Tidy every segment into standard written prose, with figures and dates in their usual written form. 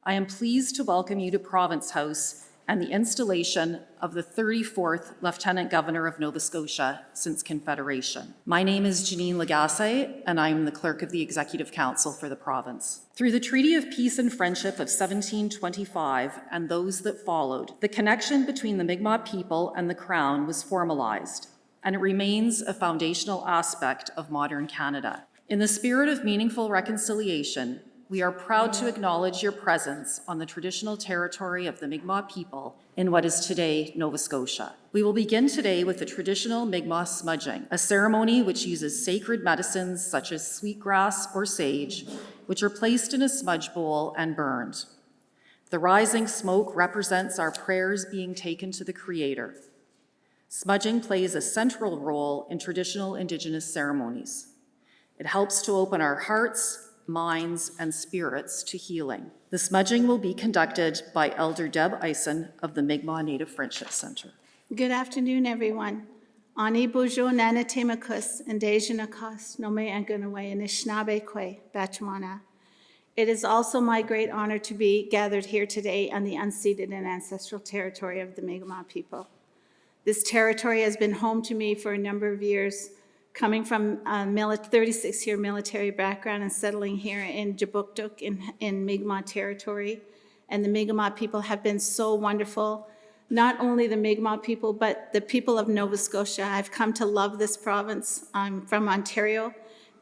I am pleased to welcome you to Province House and the installation of the 34th Lieutenant Governor of Nova Scotia since Confederation. My name is Janine Lagasse, and I am the Clerk of the Executive Council for the province. Through the Treaty of Peace and Friendship of 1725 and those that followed, the connection between the Mi'kmaq people and the Crown was formalized, and it remains a foundational aspect of modern Canada. In the spirit of meaningful reconciliation, we are proud to acknowledge your presence on the traditional territory of the Mi'kmaq people in what is today Nova Scotia. We will begin today with the traditional Mi'kmaq smudging, a ceremony which uses sacred medicines such as sweetgrass or sage, which are placed in a smudge bowl and burned. The rising smoke represents our prayers being taken to the Creator. Smudging plays a central role in traditional Indigenous ceremonies. It helps to open our hearts, minds, and spirits to healing. The smudging will be conducted by Elder Deb Eisen of the Mi'kmaq Native Friendship Centre. Good afternoon, everyone. Ani bojo nana temakus and dejanakas no me anganaway and ishnabe kwe bachwana. It is also my great honor to be gathered here today on the unceded and ancestral territory of the Mi'kmaq people. This territory has been home to me for a number of years, coming from a 36-year military background and settling here in Jabuktuk in Mi'kmaq territory. And the Mi'kmaq people have been so wonderful. Not only the Mi'kmaq people, but the people of Nova Scotia. I've come to love this province. I'm from Ontario,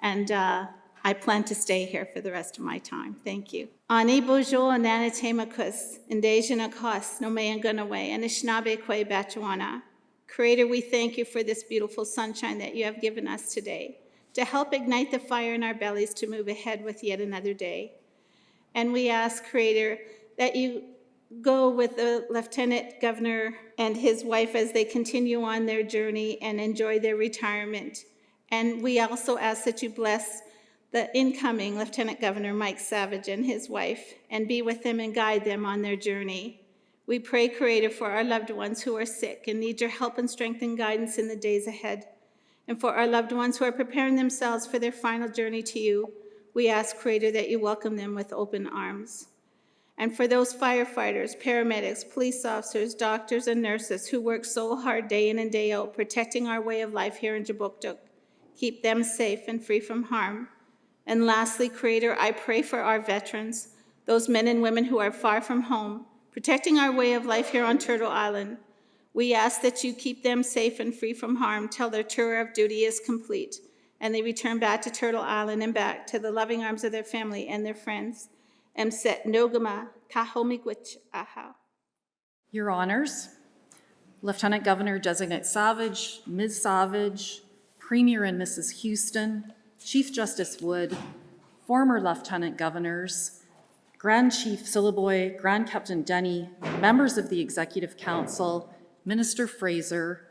and I plan to stay here for the rest of my time. Thank you. Ani bojo ananatemakus, indejanakas, no meyangunaway, and ishnabe kwe bachuana. Creator, we thank you for this beautiful sunshine that you have given us today to help ignite the fire in our bellies to move ahead with yet another day. And we ask, Creator, that you go with the Lieutenant Governor and his wife as they continue on their journey and enjoy their retirement. And we also ask that you bless the incoming Lieutenant Governor Mike Savage and his wife and be with them and guide them on their journey. We pray, Creator, for our loved ones who are sick and need your help and strength and guidance in the days ahead. And for our loved ones who are preparing themselves for their final journey to you, we ask, Creator, that you welcome them with open arms. And for those firefighters, paramedics, police officers, doctors, and nurses who work so hard day in and day out protecting our way of life here in Jabuktuk, keep them safe and free from harm. And lastly, Creator, I pray for our veterans, those men and women who are far from home, protecting our way of life here on Turtle Island. We ask that you keep them safe and free from harm till their tour of duty is complete and they return back to Turtle Island and back to the loving arms of their family and their friends. Mset Nogama Kahomigwich Aha. Your Honours, Lieutenant Governor-Designate Savage, Ms. Savage, Premier and Mrs. Houston, Chief Justice Wood, former Lieutenant Governors, Grand Chief Syllaboy, Grand Captain Denny, members of the Executive Council, Minister Fraser,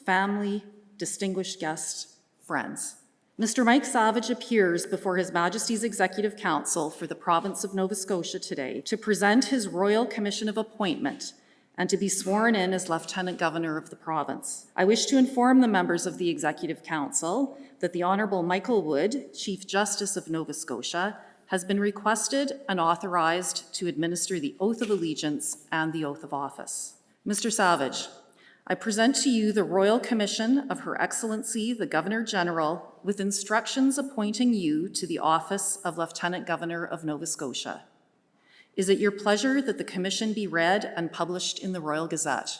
family, distinguished guests, friends. Mr. Mike Savage appears before His Majesty's Executive Council for the province of Nova Scotia today to present his Royal Commission of Appointment and to be sworn in as Lieutenant Governor of the province. I wish to inform the members of the Executive Council that the Honourable Michael Wood, Chief Justice of Nova Scotia, has been requested and authorized to administer the Oath of Allegiance and the Oath of Office. Mr. Savage, I present to you the Royal Commission of Her Excellency, the Governor-General, with instructions appointing you to the office of Lieutenant Governor of Nova Scotia. Is it your pleasure that the commission be read and published in the Royal Gazette?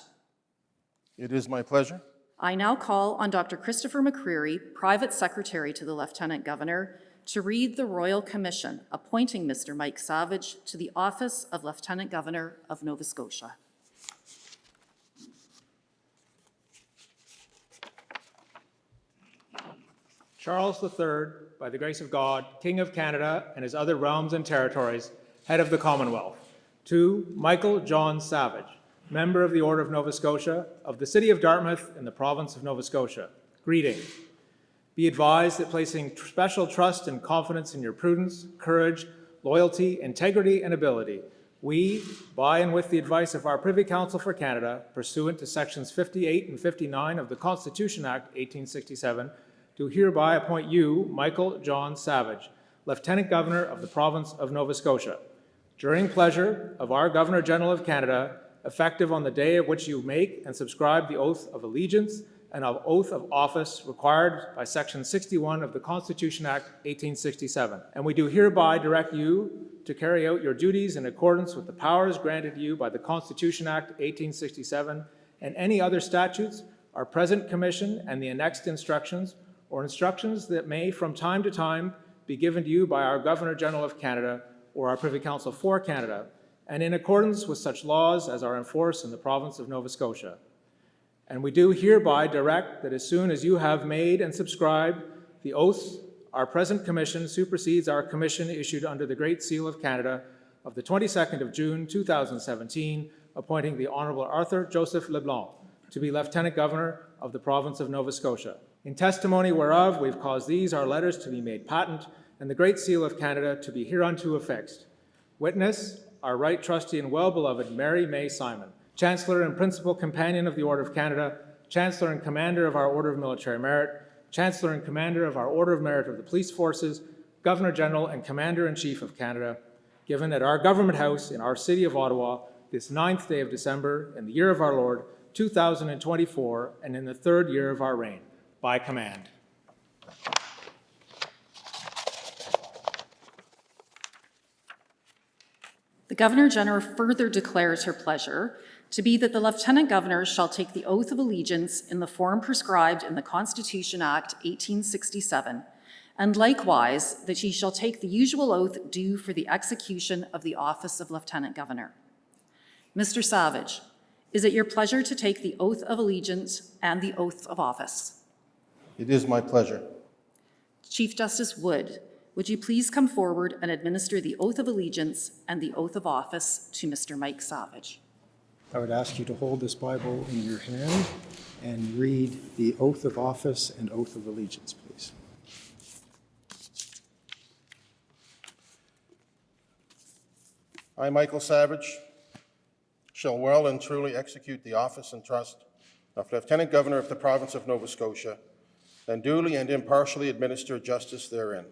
It is my pleasure. I now call on Dr. Christopher McCreary, Private Secretary to the Lieutenant Governor, to read the Royal Commission appointing Mr. Mike Savage to the office of Lieutenant Governor of Nova Scotia. Charles III, by the grace of God, King of Canada and his other realms and territories, head of the Commonwealth. To Michael John Savage, member of the Order of Nova Scotia, of the City of Dartmouth in the province of Nova Scotia. Greeting. Be advised that placing special trust and confidence in your prudence, courage, loyalty, integrity, and ability, we, by and with the advice of our Privy Council for Canada, pursuant to sections 58 and 59 of the Constitution Act 1867, do hereby appoint you, Michael John Savage, Lieutenant Governor of the province of Nova Scotia, during pleasure of our Governor-General of Canada, effective on the day of which you make and subscribe the oath of allegiance and of oath of office required by Section 61 of the Constitution Act 1867. And we do hereby direct you to carry out your duties in accordance with the powers granted you by the Constitution Act 1867 and any other statutes, our present commission and the annexed instructions, or instructions that may from time to time be given to you by our Governor-General of Canada or our Privy Council for Canada, and in accordance with such laws as are in force in the province of Nova Scotia. And we do hereby direct that as soon as you have made and subscribed the oaths, our present commission supersedes our commission issued under the Great Seal of Canada of the 22nd of June, 2017, appointing the Honourable Arthur Joseph Leblanc to be Lieutenant Governor of the province of Nova Scotia. In testimony whereof we've caused these our letters to be made patent and the Great Seal of Canada to be hereunto affixed. Witness, our right trustee and well-beloved Mary May Simon, Chancellor and Principal Companion of the Order of Canada, Chancellor and Commander of our Order of Military Merit, Chancellor and Commander of our Order of Merit of the Police Forces, Governor-General and Commander-in-Chief of Canada, given at our Government House in our city of Ottawa this 9th day of December in the year of our Lord, 2024, and in the 3rd year of our reign, by command. The Governor-General further declares her pleasure to be that the Lieutenant Governor shall take the oath of allegiance in the form prescribed in the Constitution Act 1867, and likewise that he shall take the usual oath due for the execution of the office of Lieutenant Governor. Mr. Savage, is it your pleasure to take the oath of allegiance and the oath of office? It is my pleasure. Chief Justice Wood, would you please come forward and administer the oath of allegiance and the oath of office to Mr. Mike Savage? I would ask you to hold this Bible in your hand and read the oath of office and oath of allegiance, please. I, Michael Savage, shall well and truly execute the office and trust of Lieutenant Governor of the province of Nova Scotia, and duly and impartially administer justice therein.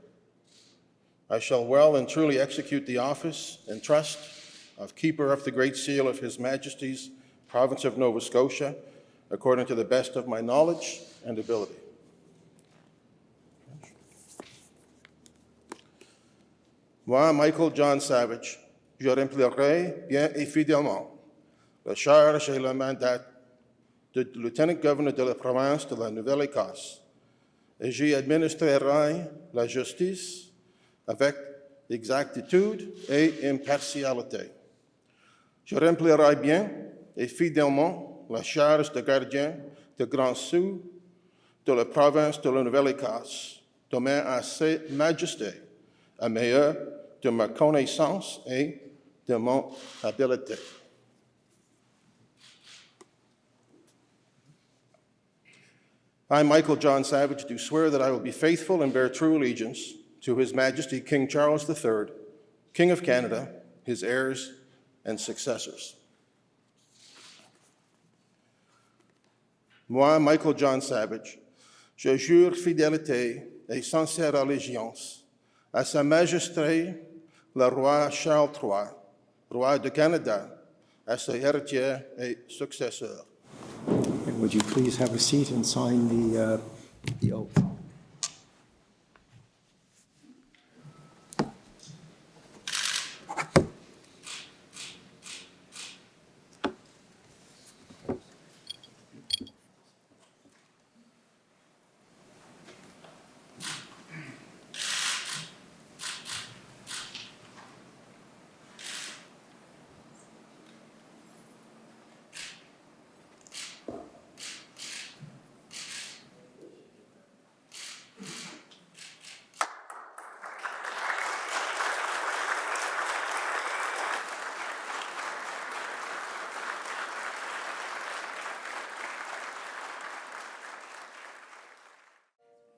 I shall well and truly execute the office and trust of Keeper of the Great Seal of His Majesty's province of Nova Scotia, according to the best of my knowledge and ability. Moi, Michael John Savage, je remplirai bien et fidèlement la charge et le mandat de Lieutenant Governor de la province de la Nouvelle-Écosse, et j'y administrerai la justice avec exactitude et impartialité. Je remplirai bien et fidèlement la charge de gardien de Grand Sceau de la province de la Nouvelle-Écosse, demain à Sa Majesté, à meilleur de ma connaissance et de mon habileté. I, Michael John Savage, do swear that I will be faithful and bear true allegiance to His Majesty King Charles III, King of Canada, his heirs and successors. Moi, Michael John Savage, je jure fidélité et sincère allégeance à Sa Majesté le roi Charles III, roi de Canada, à ses héritiers et successeurs. And would you please have a seat and sign the oath?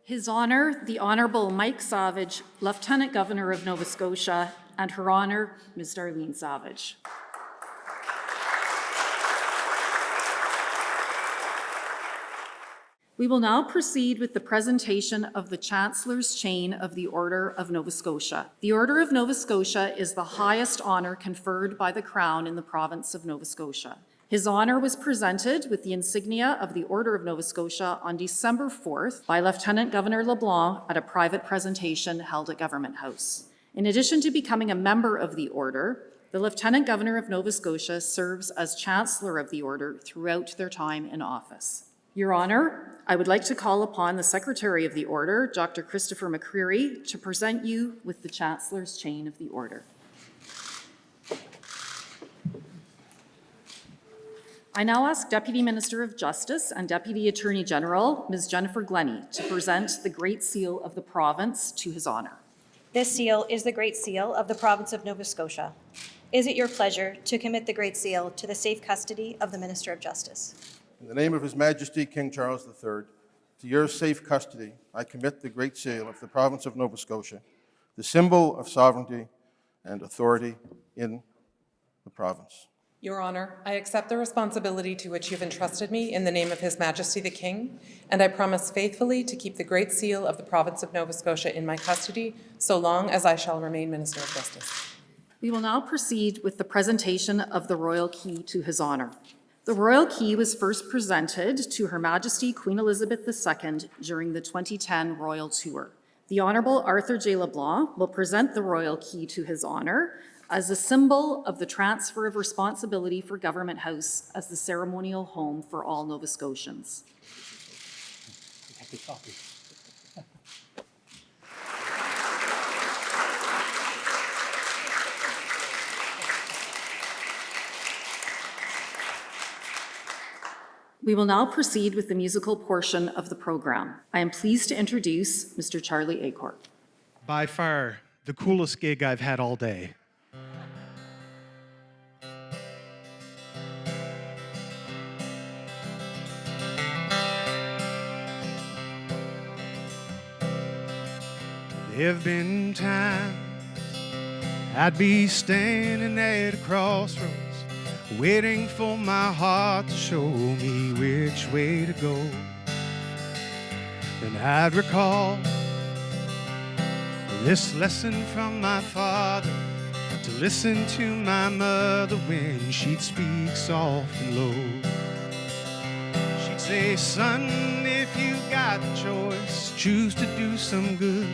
His Honour, the Honourable Mike Savage, Lieutenant Governor of Nova Scotia, and Her Honour, Ms. Darlene Savage. We will now proceed with the presentation of the Chancellor's chain of the Order of Nova Scotia. The Order of Nova Scotia is the highest honour conferred by the Crown in the province of Nova Scotia. His honour was presented with the insignia of the Order of Nova Scotia on December 4th by Lieutenant Governor LeBlanc at a private presentation held at Government House. In addition to becoming a member of the Order, the Lieutenant Governor of Nova Scotia serves as Chancellor of the Order throughout their time in office. Your Honour, I would like to call upon the Secretary of the Order, Dr. Christopher McCreary, to present you with the Chancellor's chain of the Order. I now ask Deputy Minister of Justice and Deputy Attorney General, Ms. Jennifer Glennie, to present the Great Seal of the Province to his honour. This seal is the Great Seal of the Province of Nova Scotia. Is it your pleasure to commit the Great Seal to the safe custody of the Minister of Justice? In the name of His Majesty King Charles III, to your safe custody, I commit the Great Seal of the Province of Nova Scotia, the symbol of sovereignty and authority in the province. Your Honour, I accept the responsibility to which you've entrusted me in the name of His Majesty the King, and I promise faithfully to keep the Great Seal of the Province of Nova Scotia in my custody so long as I shall remain Minister of Justice. We will now proceed with the presentation of the Royal Key to his honour. The Royal Key was first presented to Her Majesty Queen Elizabeth II during the 2010 Royal Tour. The Honourable Arthur J. LeBlanc will present the Royal Key to his honour as a symbol of the transfer of responsibility for Government House as the ceremonial home for all Nova Scotians. We will now proceed with the musical portion of the program. I am pleased to introduce Mr. Charlie Acorn. By far, the coolest gig I've had all day. There've been times I'd be standing at a crossroads, waiting for my heart to show me which way to go. Then I'd recall this lesson from my father, to listen to my mother when she'd speak soft and low. She'd say, son, if you got the choice, choose to do some good.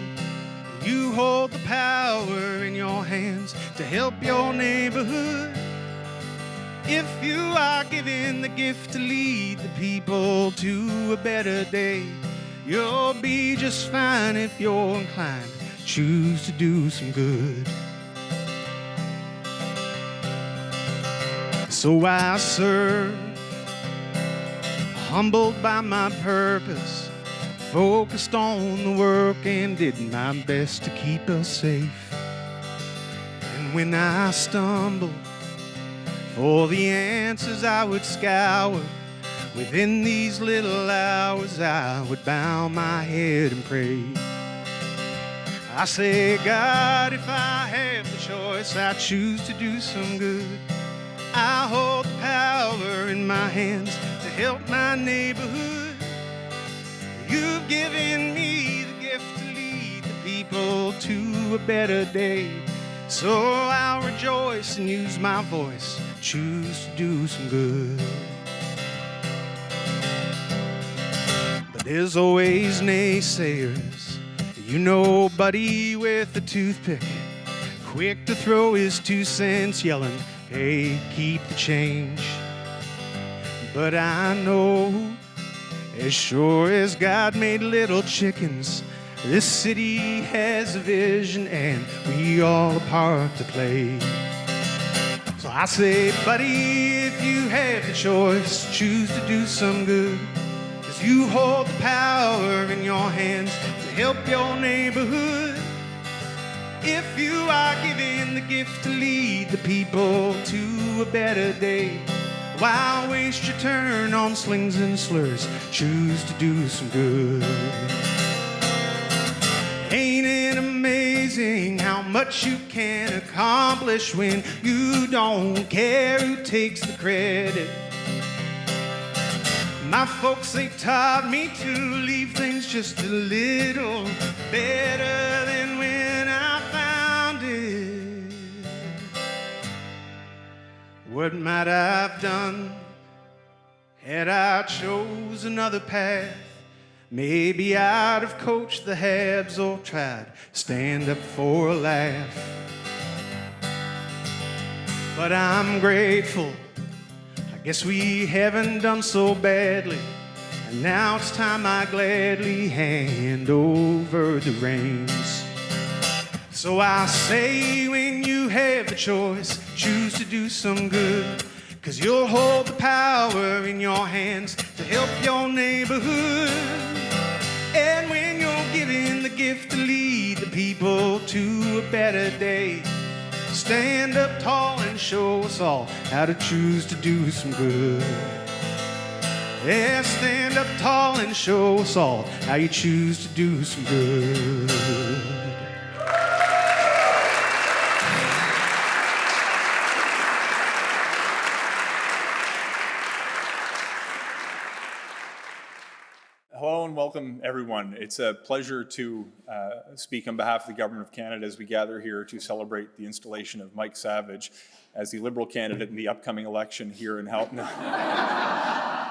You hold the power in your hands to help your neighborhood. If you are given the gift to lead the people to a better day, you'll be just fine if you're inclined. Choose to do some good. So I serve, humbled by my purpose, focused on the work and did my best to keep us safe. And when I stumbled for the answers, I would scour. Within these little hours, I would bow my head and pray. I say, God, if I have the choice, I choose to do some good. I hold the power in my hands to help my neighborhood. You've given me the gift to lead the people to a better day. So I'll rejoice and use my voice, choose to do some good. But there's always naysayers. You know, buddy with a toothpick, quick to throw his 2 cents, yelling, hey, keep the change. But I know, as sure as God made little chickens, this city has a vision and we all a part to play. So I say, buddy, if you have the choice, choose to do some good. 'Cause you hold the power in your hands to help your neighborhood. If you are given the gift to lead the people to a better day, why waste your turn on slings and slurs? Choose to do some good. Ain't it amazing how much you can accomplish when you don't care who takes the credit? My folks, they taught me to leave things just a little better than when I found it. What might I have done had I chose another path? Maybe I'd have coached the Habs or tried stand up for a laugh. But I'm grateful, I guess we haven't done so badly. And now it's time I gladly hand over the reins. So I say, when you have the choice, choose to do some good. 'Cause you'll hold the power in your hands to help your neighborhood. And when you're given the gift to lead the people to a better day, stand up tall and show us all how to choose to do some good. Yeah, stand up tall and show us all how you choose to do some good. Hello and welcome, everyone. It's a pleasure to speak on behalf of the Government of Canada as we gather here to celebrate the installation of Mike Savage as the Liberal candidate in the upcoming election here in Halton.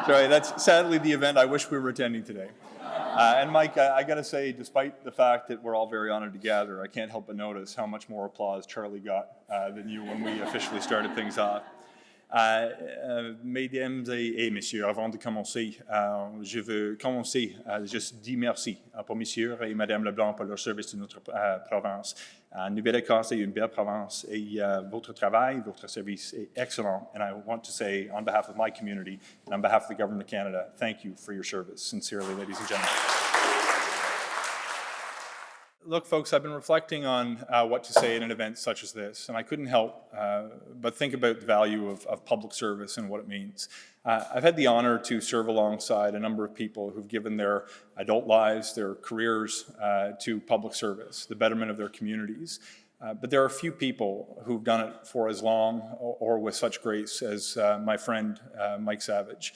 Sorry, that's sadly the event I wish we were attending today. And Mike, I got to say, despite the fact that we're all very honored to gather, I can't help but notice how much more applause Charlie got than you when we officially started things off. Mesdames et messieurs, avant de commencer, je veux commencer juste dire merci pour messieurs et madame Leblanc pour leur service de notre province. Nouvelle-Écosse est une belle province et votre travail, votre service est excellent. And I want to say, on behalf of my community and on behalf of the Government of Canada, thank you for your service. Sincerely, ladies and gentlemen. Look, folks, I've been reflecting on what to say at an event such as this, and I couldn't help but think about the value of public service and what it means. I've had the honor to serve alongside a number of people who've given their adult lives, their careers to public service, the betterment of their communities. But there are few people who've done it for as long or with such grace as my friend Mike Savage.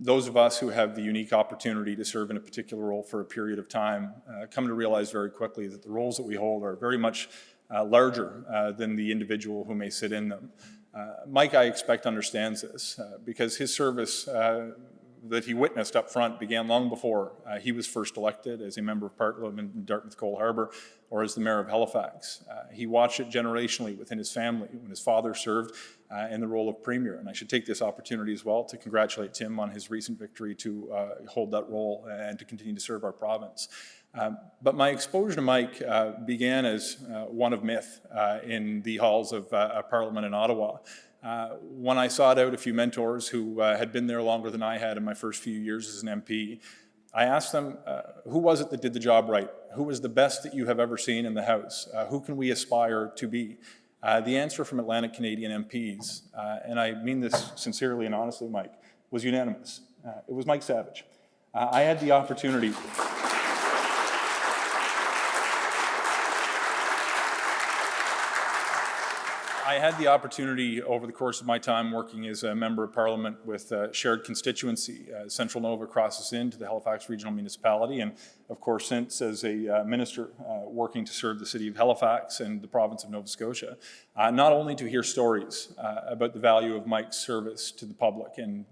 Those of us who have the unique opportunity to serve in a particular role for a period of time come to realize very quickly that the roles that we hold are very much larger than the individual who may sit in them. Mike, I expect, understands this because his service that he witnessed up front began long before he was first elected as a member of Parliament in Dartmouth Cole Harbour or as the mayor of Halifax. He watched it generationally within his family when his father served in the role of premier. And I should take this opportunity as well to congratulate Tim on his recent victory to hold that role and to continue to serve our province. But my exposure to Mike began as one of myth in the halls of Parliament in Ottawa. When I sought out a few mentors who had been there longer than I had in my first few years as an MP, I asked them, who was it that did the job right? Who was the best that you have ever seen in the House? Who can we aspire to be? The answer from Atlantic Canadian MPs, and I mean this sincerely and honestly, Mike, was unanimous. It was Mike Savage. I had the opportunity over the course of my time working as a member of Parliament with shared constituency. Central Nova crosses into the Halifax Regional Municipality, and of course since as a minister working to serve the city of Halifax and the province of Nova Scotia, not only to hear stories about the value of Mike's service to the public and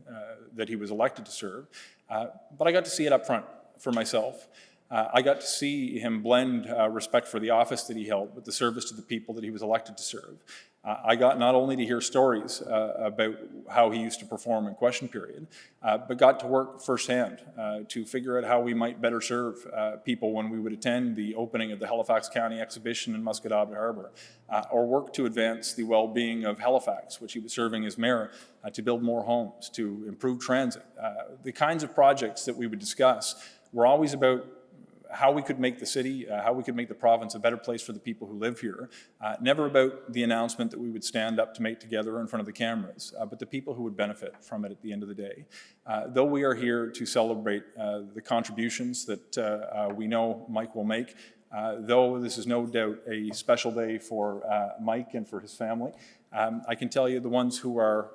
that he was elected to serve, but I got to see it up front for myself. I got to see him blend respect for the office that he held with the service to the people that he was elected to serve. I got not only to hear stories about how he used to perform in question period, but got to work firsthand to figure out how we might better serve people when we would attend the opening of the Halifax County exhibition in Musquodoboit Harbour, or work to advance the well-being of Halifax, which he was serving as mayor, to build more homes, to improve transit. The kinds of projects that we would discuss were always about how we could make the city, how we could make the province a better place for the people who live here. Never about the announcement that we would stand up to make together in front of the cameras, but the people who would benefit from it at the end of the day. Though we are here to celebrate the contributions that we know Mike will make, though this is no doubt a special day for Mike and for his family, I can tell you the ones who are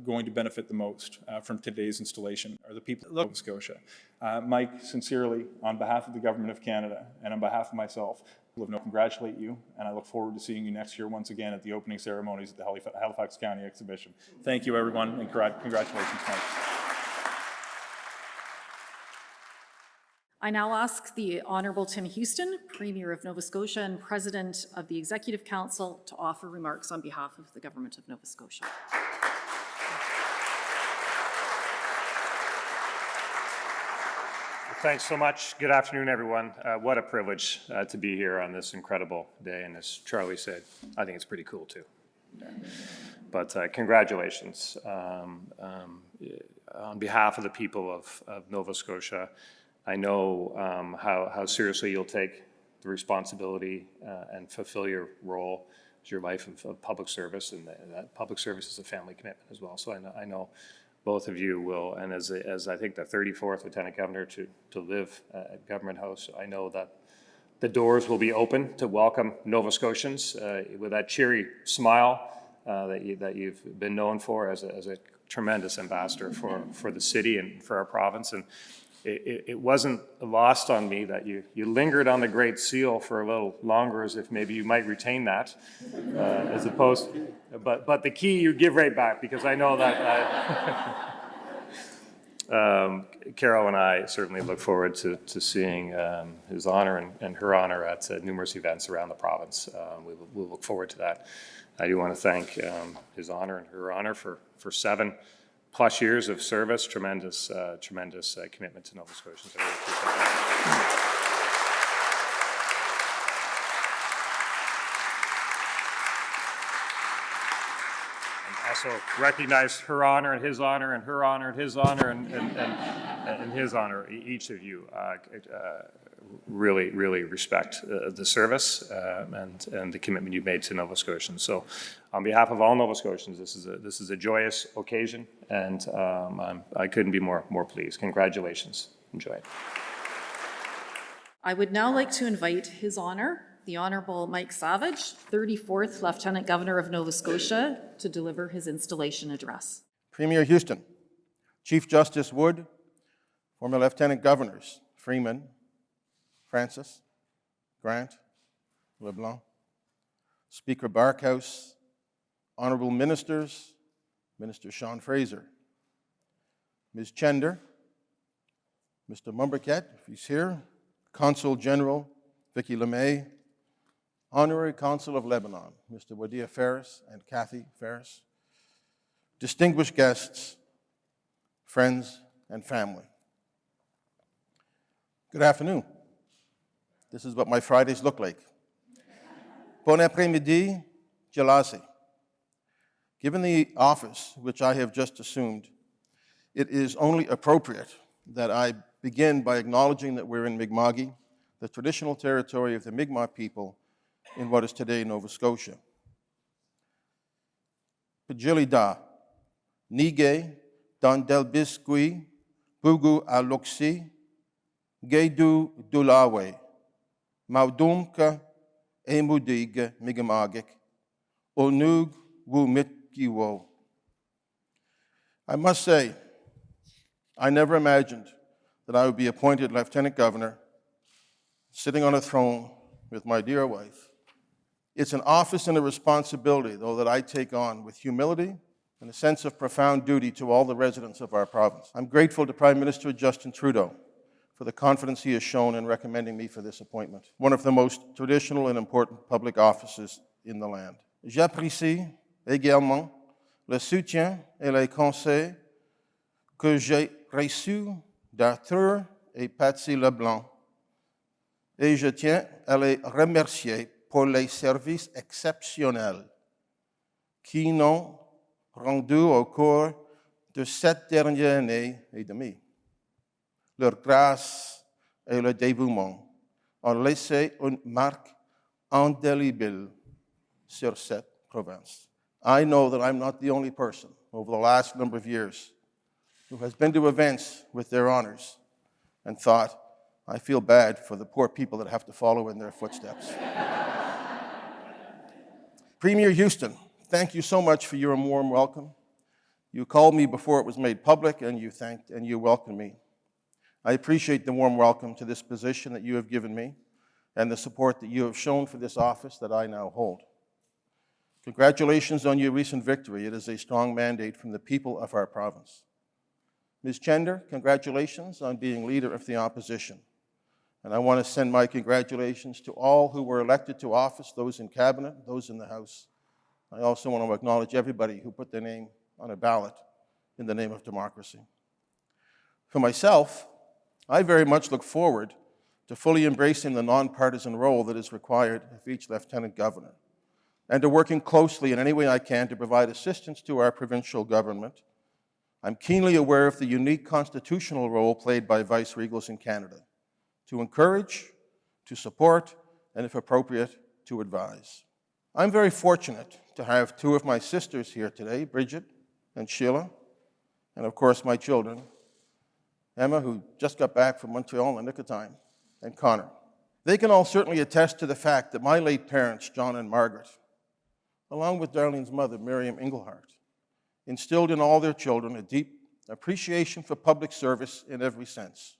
going to benefit the most from today's installation are the people of Nova Scotia. Mike, sincerely, on behalf of the Government of Canada and on behalf of myself, I congratulate you, and I look forward to seeing you next year once again at the opening ceremonies at the Halifax County Exhibition. Thank you, everyone, and congratulations, Mike. I now ask the Honourable Tim Houston, Premier of Nova Scotia and President of the Executive Council, to offer remarks on behalf of the Government of Nova Scotia. Thanks so much. Good afternoon, everyone. What a privilege to be here on this incredible day. And as Charlie said, I think it's pretty cool too. But congratulations on behalf of the people of Nova Scotia. I know how seriously you'll take the responsibility and fulfill your role as your life of public service, and that public service is a family commitment as well. So I know both of you will, and as I think the 34th Lieutenant Governor to live at Government House, I know that the doors will be open to welcome Nova Scotians with that cheery smile that you've been known for as a tremendous ambassador for the city and for our province. And it wasn't lost on me that you lingered on the Great Seal for a little longer, as if maybe you might retain that, as opposed. But the key you give right back, because I know that Carol and I certainly look forward to seeing His Honour and Her Honour at numerous events around the province. We'll look forward to that. I do want to thank His Honour and Her Honour for 7+ years of service, tremendous commitment to Nova Scotians. I really appreciate that. Also recognize Her Honour and His Honour and Her Honour and His Honour and His Honour. Each of you really respect the service and the commitment you've made to Nova Scotians. So, on behalf of all Nova Scotians, this is a joyous occasion, and I couldn't be more pleased. Congratulations. Enjoy it. I would now like to invite His Honour, the Honourable Mike Savage, 34th Lieutenant Governor of Nova Scotia, to deliver his installation address. Premier Houston, Chief Justice Wood, former Lieutenant Governors Freeman, Francis, Grant, LeBlanc, Speaker Barkhouse, Honourable Ministers, Minister Sean Fraser, Ms. Chender, Mr. Mumbercat, if he's here, Consul General Vicky LeMay, Honorary Consul of Lebanon, Mr. Wadia Ferris and Kathy Ferris, distinguished guests, friends, and family. Good afternoon. This is what my Fridays look like. Bon après-midi, Jalasi. Given the office which I have just assumed, it is only appropriate that I begin by acknowledging that we're in Mi'kma'ki, the traditional territory of the Mi'kmaq people in what is today Nova Scotia. Pajilida, Nige, Dandelbisqui, Bugu Aluxi, Geidu Dulawe, Maudumka, Emudig Mi'kma'gik, Onug Wumitkiwo. I must say, I never imagined that I would be appointed Lieutenant Governor, sitting on a throne with my dear wife. It's an office and a responsibility, though, that I take on with humility and a sense of profound duty to all the residents of our province. I'm grateful to Prime Minister Justin Trudeau for the confidence he has shown in recommending me for this appointment, one of the most traditional and important public offices in the land. J'apprécie également le soutien et les conseils que j'ai reçus d'Arthur et Patsy Leblanc, et je tiens à les remercier pour les services exceptionnels qu'ils n'ont rendus au cours de cette dernière année et demie. Leur grâce et leur dévouement ont laissé une marque indélébile sur cette province. I know that I'm not the only person over the last number of years who has been to events with their honors and thought, I feel bad for the poor people that have to follow in their footsteps. Premier Houston, thank you so much for your warm welcome. You called me before it was made public, and you thanked and you welcomed me. I appreciate the warm welcome to this position that you have given me and the support that you have shown for this office that I now hold. Congratulations on your recent victory. It is a strong mandate from the people of our province. Ms. Chender, congratulations on being leader of the opposition. And I want to send my congratulations to all who were elected to office, those in cabinet, those in the House. I also want to acknowledge everybody who put their name on a ballot in the name of democracy. For myself, I very much look forward to fully embracing the nonpartisan role that is required of each lieutenant governor, and to working closely in any way I can to provide assistance to our provincial government. I'm keenly aware of the unique constitutional role played by vice-regals in Canada, to encourage, to support, and if appropriate, to advise. I'm very fortunate to have two of my sisters here today, Bridget and Sheila, and of course my children, Emma, who just got back from Montreal in the nick of time, and Connor. They can all certainly attest to the fact that my late parents, John and Margaret, along with Darlene's mother, Miriam Engelhardt, instilled in all their children a deep appreciation for public service in every sense.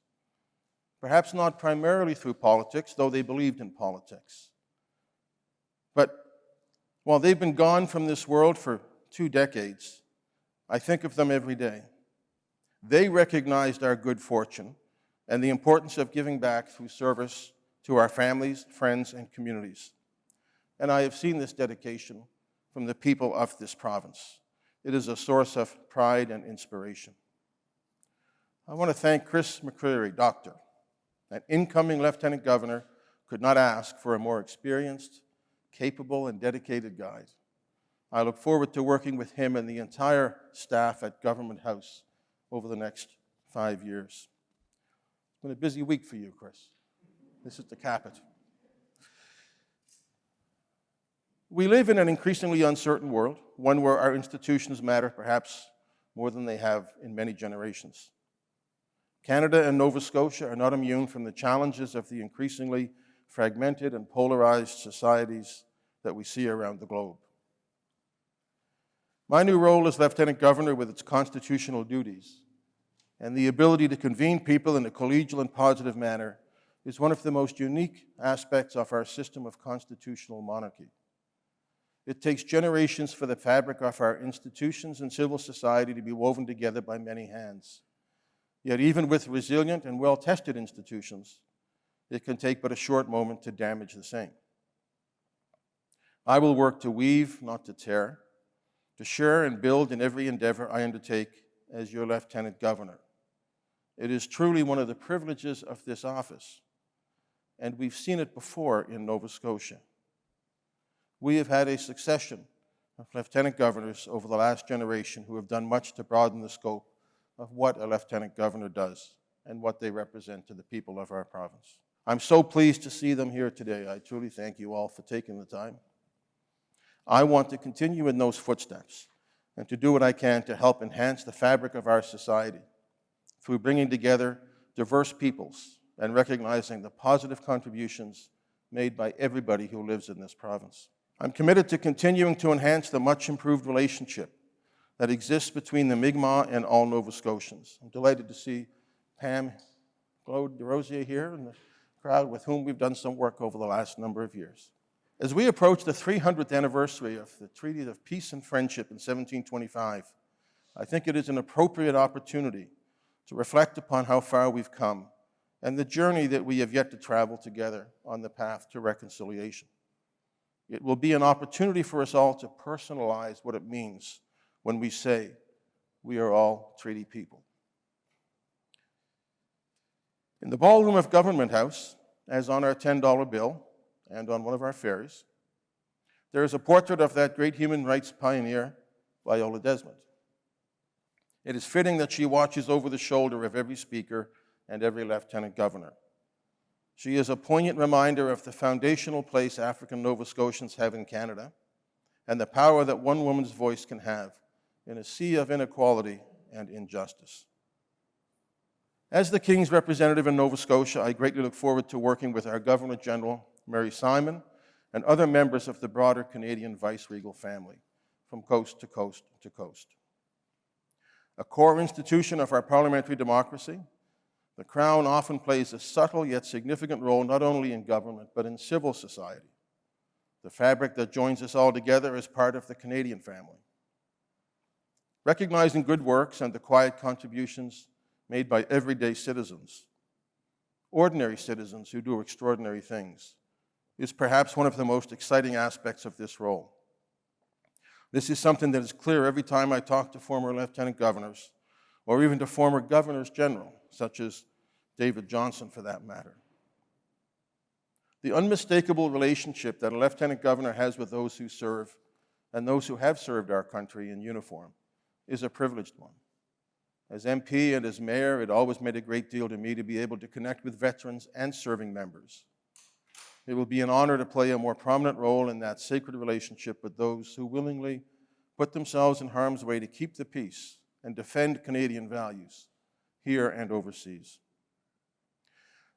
Perhaps not primarily through politics, though they believed in politics. But while they've been gone from this world for 2 decades, I think of them every day. They recognized our good fortune and the importance of giving back through service to our families, friends, and communities. And I have seen this dedication from the people of this province. It is a source of pride and inspiration. I want to thank Chris McCreary, Doctor. An incoming Lieutenant Governor could not ask for a more experienced, capable, and dedicated guide. I look forward to working with him and the entire staff at Government House over the next 5 years. It's been a busy week for you, Chris. This is to cap it. We live in an increasingly uncertain world, one where our institutions matter perhaps more than they have in many generations. Canada and Nova Scotia are not immune from the challenges of the increasingly fragmented and polarized societies that we see around the globe. My new role as Lieutenant Governor, with its constitutional duties and the ability to convene people in a collegial and positive manner, is one of the most unique aspects of our system of constitutional monarchy. It takes generations for the fabric of our institutions and civil society to be woven together by many hands. Yet even with resilient and well-tested institutions, it can take but a short moment to damage the same. I will work to weave, not to tear, to share and build in every endeavor I undertake as your Lieutenant Governor. It is truly one of the privileges of this office, and we've seen it before in Nova Scotia. We have had a succession of Lieutenant Governors over the last generation who have done much to broaden the scope of what a Lieutenant Governor does and what they represent to the people of our province. I'm so pleased to see them here today. I truly thank you all for taking the time. I want to continue in those footsteps and to do what I can to help enhance the fabric of our society through bringing together diverse peoples and recognizing the positive contributions made by everybody who lives in this province. I'm committed to continuing to enhance the much improved relationship that exists between the Mi'kmaq and all Nova Scotians. I'm delighted to see Pam Claude DeRosier here in the crowd, with whom we've done some work over the last number of years. As we approach the 300th anniversary of the Treaty of Peace and Friendship in 1725, I think it is an appropriate opportunity to reflect upon how far we've come and the journey that we have yet to travel together on the path to reconciliation. It will be an opportunity for us all to personalize what it means when we say we are all treaty people. In the ballroom of Government House, as on our $10 bill and on one of our ferries, there is a portrait of that great human rights pioneer, Viola Desmond. It is fitting that she watches over the shoulder of every speaker and every Lieutenant Governor. She is a poignant reminder of the foundational place African Nova Scotians have in Canada and the power that one woman's voice can have in a sea of inequality and injustice. As the King's representative in Nova Scotia, I greatly look forward to working with our Governor-General, Mary Simon, and other members of the broader Canadian vice-regal family from coast to coast to coast. A core institution of our parliamentary democracy, the Crown often plays a subtle yet significant role not only in government but in civil society, the fabric that joins us all together as part of the Canadian family. Recognizing good works and the quiet contributions made by everyday citizens, ordinary citizens who do extraordinary things, is perhaps one of the most exciting aspects of this role. This is something that is clear every time I talk to former lieutenant governors, or even to former governors general, such as David Johnson for that matter. The unmistakable relationship that a lieutenant governor has with those who serve and those who have served our country in uniform is a privileged one. As MP and as mayor, it always meant a great deal to me to be able to connect with veterans and serving members. It will be an honor to play a more prominent role in that sacred relationship with those who willingly put themselves in harm's way to keep the peace and defend Canadian values here and overseas.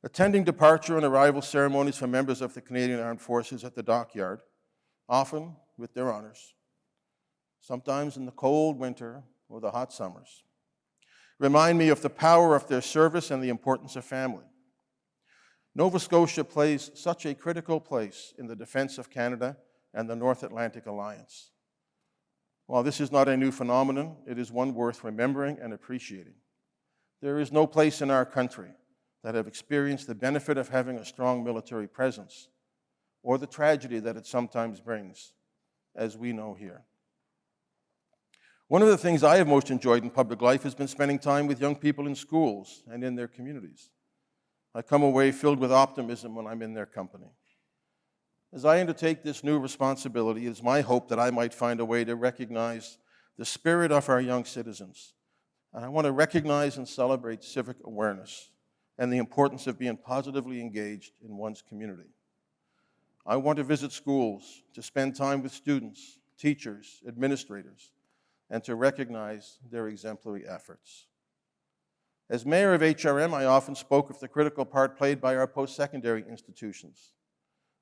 Attending departure and arrival ceremonies for members of the Canadian Armed Forces at the dockyard, often with their honors, sometimes in the cold winter or the hot summers, remind me of the power of their service and the importance of family. Nova Scotia plays such a critical place in the defense of Canada and the North Atlantic Alliance. While this is not a new phenomenon, it is one worth remembering and appreciating. There is no place in our country that have experienced the benefit of having a strong military presence, or the tragedy that it sometimes brings, as we know here. One of the things I have most enjoyed in public life has been spending time with young people in schools and in their communities. I come away filled with optimism when I'm in their company. As I undertake this new responsibility, it is my hope that I might find a way to recognize the spirit of our young citizens. And I want to recognize and celebrate civic awareness and the importance of being positively engaged in one's community. I want to visit schools, to spend time with students, teachers, administrators, and to recognize their exemplary efforts. As mayor of HRM, I often spoke of the critical part played by our post-secondary institutions.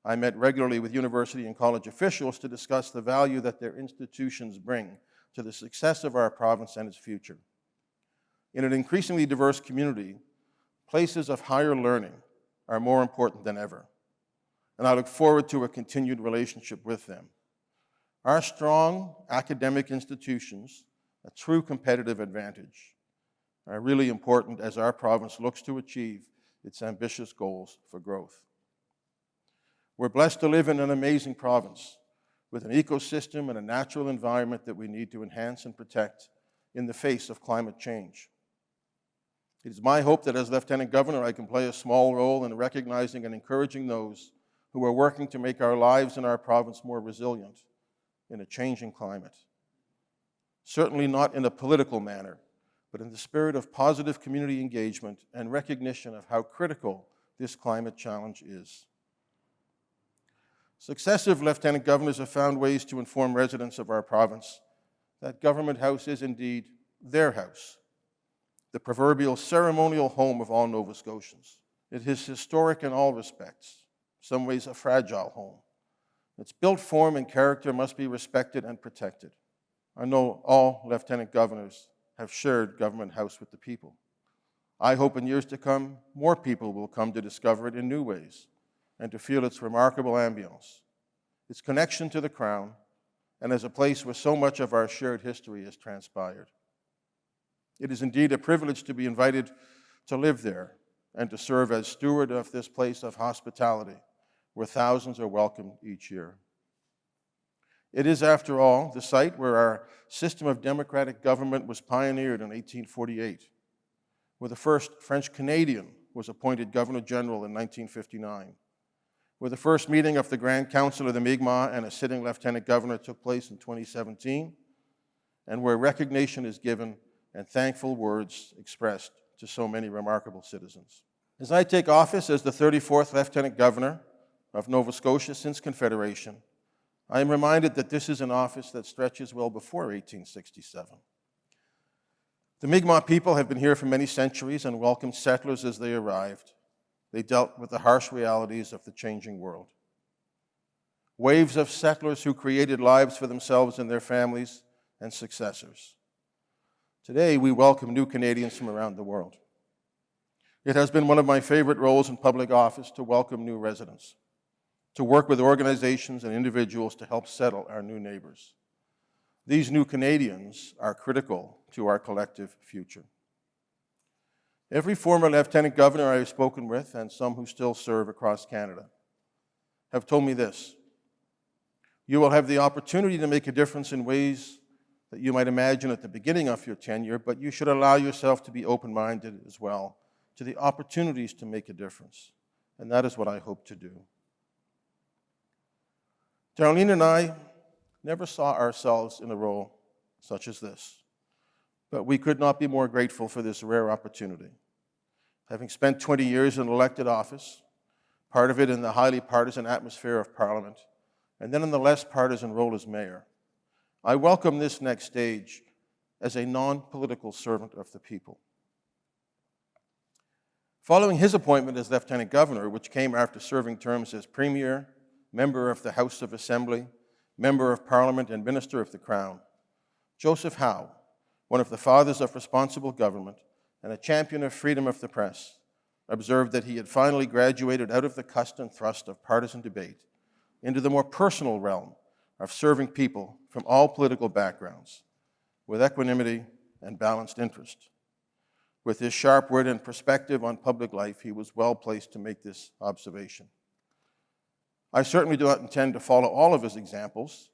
I met regularly with university and college officials to discuss the value that their institutions bring to the success of our province and its future. In an increasingly diverse community, places of higher learning are more important than ever, and I look forward to a continued relationship with them. Our strong academic institutions, a true competitive advantage, are really important as our province looks to achieve its ambitious goals for growth. We're blessed to live in an amazing province with an ecosystem and a natural environment that we need to enhance and protect in the face of climate change. It is my hope that as Lieutenant Governor, I can play a small role in recognizing and encouraging those who are working to make our lives in our province more resilient in a changing climate. Certainly not in a political manner, but in the spirit of positive community engagement and recognition of how critical this climate challenge is. Successive lieutenant governors have found ways to inform residents of our province that Government House is indeed their house, the proverbial ceremonial home of all Nova Scotians. It is historic in all respects, some ways a fragile home. Its built form and character must be respected and protected. I know all lieutenant governors have shared Government House with the people. I hope in years to come, more people will come to discover it in new ways and to feel its remarkable ambience, its connection to the Crown, and as a place where so much of our shared history has transpired. It is indeed a privilege to be invited to live there and to serve as steward of this place of hospitality where thousands are welcomed each year. It is, after all, the site where our system of democratic government was pioneered in 1848, where the first French Canadian was appointed Governor General in 1959, where the first meeting of the Grand Council of the Mi'kmaq and a sitting Lieutenant Governor took place in 2017, and where recognition is given and thankful words expressed to so many remarkable citizens. As I take office as the 34th Lieutenant Governor of Nova Scotia since Confederation, I am reminded that this is an office that stretches well before 1867. The Mi'kmaq people have been here for many centuries and welcomed settlers as they arrived. They dealt with the harsh realities of the changing world. waves of settlers who created lives for themselves and their families and successors. Today, we welcome new Canadians from around the world. It has been one of my favorite roles in public office to welcome new residents, to work with organizations and individuals to help settle our new neighbors. These new Canadians are critical to our collective future. Every former lieutenant governor I have spoken with, and some who still serve across Canada, have told me this: you will have the opportunity to make a difference in ways that you might imagine at the beginning of your tenure, but you should allow yourself to be open-minded as well to the opportunities to make a difference. And that is what I hope to do. Darlene and I never saw ourselves in a role such as this, but we could not be more grateful for this rare opportunity. Having spent 20 years in elected office, part of it in the highly partisan atmosphere of Parliament, and then in the less partisan role as mayor, I welcome this next stage as a non-political servant of the people. Following his appointment as Lieutenant Governor, which came after serving terms as Premier, Member of the House of Assembly, Member of Parliament, and Minister of the Crown, Joseph Howe, one of the fathers of responsible government and a champion of freedom of the press, observed that he had finally graduated out of the cust and thrust of partisan debate into the more personal realm of serving people from all political backgrounds with equanimity and balanced interest. With his sharp wit and perspective on public life, he was well placed to make this observation. I certainly do not intend to follow all of his examples.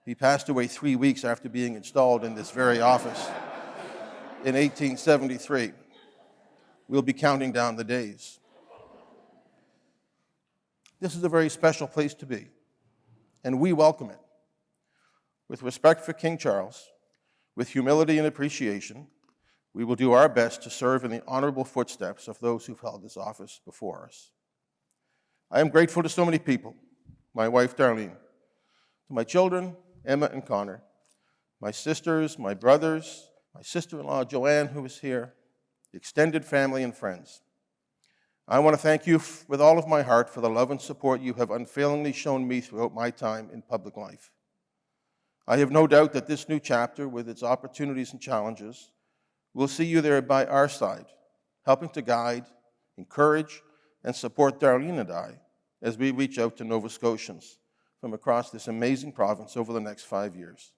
He passed away 3 weeks after being installed in this very office in 1873. We'll be counting down the days. This is a very special place to be, and we welcome it. With respect for King Charles, with humility and appreciation, we will do our best to serve in the honorable footsteps of those who've held this office before us. I am grateful to so many people: my wife, Darlene, to my children, Emma and Connor, my sisters, my brothers, my sister-in-law, Joanne, who is here, the extended family and friends. I want to thank you with all of my heart for the love and support you have unfailingly shown me throughout my time in public life. I have no doubt that this new chapter, with its opportunities and challenges, will see you there by our side, helping to guide, encourage, and support Darlene and I as we reach out to Nova Scotians from across this amazing province over the next 5 years.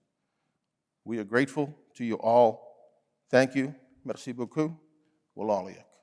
We are grateful to you all. Thank you. Merci beaucoup. Walaaliak.